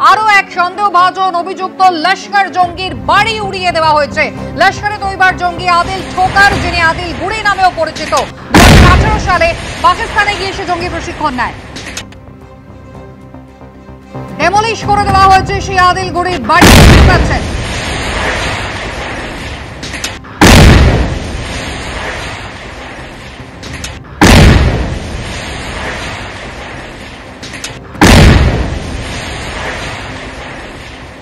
আরো এক সন্দেহভাজন অভিযুক্ত লস্কর জঙ্গির বাড়ি উড়িয়ে দেওয়া হয়েছে। লস্করে তৈবার জঙ্গি আদিল ঠোকার, যিনি আদিল গুড়ি নামেও পরিচিত, 2018 সালে পাকিস্তানে গিয়ে সে জঙ্গি প্রশিক্ষণ নেয়। ডেমোলিশ করে দেওয়া হয়েছে সেই আদিল গুড়ির বাড়ি। পাচ্ছেন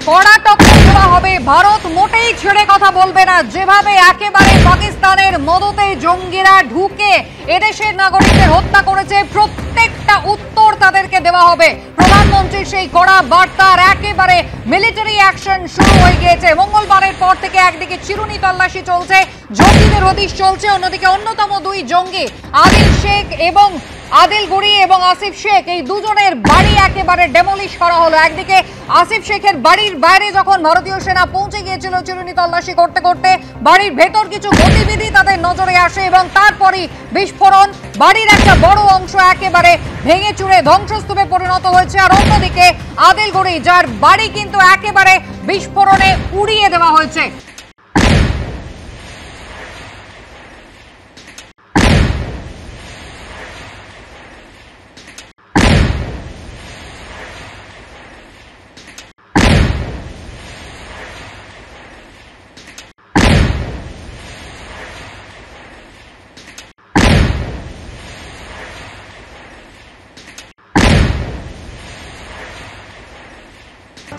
কড়া টক্কর দেওয়া হবে। ভারত মোটেই ছেড়ে কথা বলবে না। যেভাবে একেবারে পাকিস্তানের মদতে জঙ্গিরা ঢুকে এদেশের নাগরিকদের হত্যা করেছে, প্রত্যেকটা উত্তর তাদেরকে দেওয়া হবে। প্রধানমন্ত্রীর সেই কড়া বার্তার একেবারে মিলিটারি অ্যাকশন শুরু হয়ে গিয়েছে। মঙ্গলবারের পর থেকে একদিকে চিরুনি তল্লাশি চলছে, জঙ্গিদের হদিশ চলছে, অন্যদিকে অন্যতম দুই জঙ্গি আদিল শেখ এবং আদিল গুড়ি এবং আসিফ শেখ, এই দুজনের বাড়ি একেবারে ডেমোলিশ করা হলো। একদিকে আসিফ শেখের বাড়ির বাইরে যখন ভারতীয় সেনা পৌঁছে গিয়েছিল চিরুনি তল্লাশি করতে করতে, বাড়ির ভেতর কিছু গতিবিধি তাদের নজরে আসে এবং তারপরই বিস্ফোরণ। বাড়ির একটা বড় অংশ একেবারে ভেঙে চুরে ধ্বংসস্তূপে পরিণত হয়েছে। আর অন্যদিকে আদিল গুড়ি, যার বাড়ি কিন্তু একেবারে বিস্ফোরণে উড়িয়ে দেওয়া হয়েছে।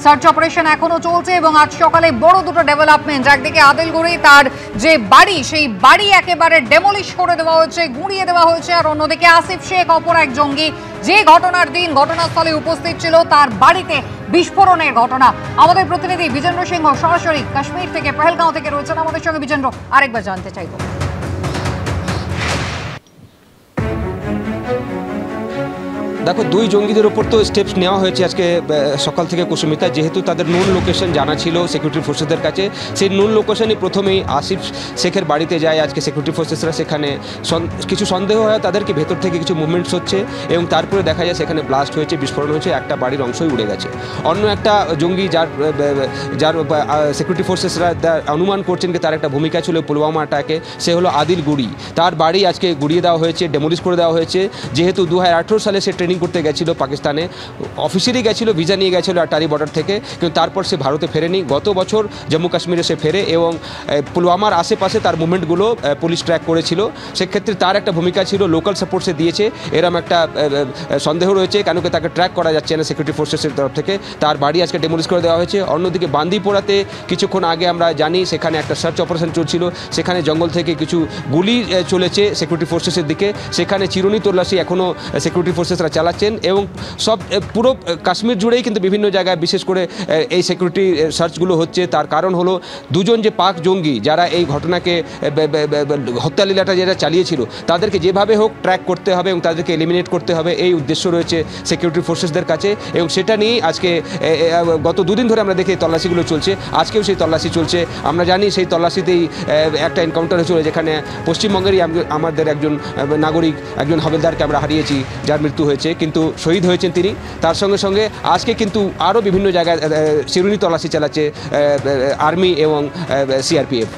সার্চ অপারেশন এখনো চলছে এবং আজ সকালে বড় দুটো ডেভেলপমেন্ট। একদিকে আদিল গুড়ি, তার যে বাড়ি সেই বাড়ি একেবারে ডেমোলিশ করে দেওয়া হয়েছে, গুঁড়িয়ে দেওয়া হয়েছে। আর অন্যদিকে আসিফ শেখ, অপর এক জঙ্গি, যে ঘটনার দিন ঘটনাস্থলে উপস্থিত ছিল, তার বাড়িতে বিস্ফোরণের ঘটনা। আমাদের প্রতিনিধি বিজেন্দ্র সিংহ সরাসরি কাশ্মীর থেকে, পেহেলগাঁও থেকে রয়েছেন আমাদের সঙ্গে। বিজেন্দ্র, আরেকবার জানতে চাইব। দেখো, দুই জঙ্গিদের উপর তো স্টেপস নেওয়া হয়েছে আজকে সকাল থেকে কুসুমিতা। যেহেতু তাদের নুন লোকেশন জানা ছিল সিকিউরিটি ফোর্সেসদের কাছে, সেই নুন লোকেশনই প্রথমেই আসিফ শেখের বাড়িতে যায় আজকে সিকিউরিটি ফোর্সেসরা। সেখানে কিছু সন্দেহ হয় তাদেরকে, ভেতর থেকে কিছু মুভমেন্টস হচ্ছে এবং তারপরে দেখা যায় সেখানে ব্লাস্ট হয়েছে, বিস্ফোরণ হয়েছে, একটা বাড়ির অংশই উড়ে গেছে। অন্য একটা জঙ্গি যার সিকিউরিটি ফোর্সেসরা অনুমান করছেন যে তার একটা ভূমিকা ছিল পুলওয়ামা অ্যাটাকে, সে হলো আদিল গুড়ি। তার বাড়ি আজকে গুড়িয়ে দেওয়া হয়েছে, ডেমোলিশ করে দেওয়া হয়েছে। যেহেতু 2018 সালে সে ট্রেনিং করতে গেছিল পাকিস্তানে, অফিসিয়ালি গেছিল, ভিসা নিয়ে গেছিল আটারি বর্ডার থেকে, কিন্তু তারপর সে ভারতে ফেরেনি। গত বছর জম্মু কাশ্মীরে সে ফেরে এবং পুলওয়ামার আশেপাশে তার মুভমেন্টগুলো পুলিশ ট্র্যাক করেছিল। সেক্ষেত্রে তার একটা ভূমিকা ছিল, লোকাল সাপোর্ট সে দিয়েছে, এরম একটা সন্দেহ রয়েছে, কেন কি তাকে ট্র্যাক করা যাচ্ছে না সিকিউরিটি ফোর্সেসের তরফ থেকে। তার বাড়ি আজকে ডেমোলিশ করে দেওয়া হয়েছে। অন্যদিকে বান্দিপোরাতে কিছুক্ষণ আগে আমরা জানি সেখানে একটা সার্চ অপারেশন চলছিল, সেখানে জঙ্গল থেকে কিছু গুলি চলেছে সিকিউরিটি ফোর্সেসের দিকে, সেখানে চিরুনি তল্লাশি এখনও সিকিউরিটি ফোর্সেসরা চালাচ্ছেন এবং সব পুরো কাশ্মীর জুড়েই কিন্তু বিভিন্ন জায়গায় বিশেষ করে এই সিকিউরিটি সার্চগুলো হচ্ছে। তার কারণ হলো দুজন যে পাক জঙ্গি যারা এই ঘটনাকে হত্যালীলাটা যেটা চালিয়েছিল, তাদেরকে যেভাবে হোক ট্র্যাক করতে হবে এবং তাদেরকে এলিমিনেট করতে হবে, এই উদ্দেশ্য রয়েছে সিকিউরিটি ফোর্সেসদের কাছে। এবং সেটা নিয়েই আজকে গত দুদিন ধরে আমরা দেখি তল্লাশিগুলো চলছে, আজকেও সেই তল্লাশি চলছে। আমরা জানি সেই তল্লাশিতেই একটা এনকাউন্টার হয়েছিল, যেখানে পশ্চিমবঙ্গেরই আমাদের একজন নাগরিক, একজন হাবিলদারকে আমরা হারিয়েছি, যার মৃত্যু হয়েছে, কিন্তু শহীদ হয়েছেন তিনি। তার সঙ্গে সঙ্গে আজকে কিন্তু আরও বিভিন্ন জায়গায় চিরুনি তল্লাশি চালাচ্ছে আর্মি এবং সিআরপিএফ।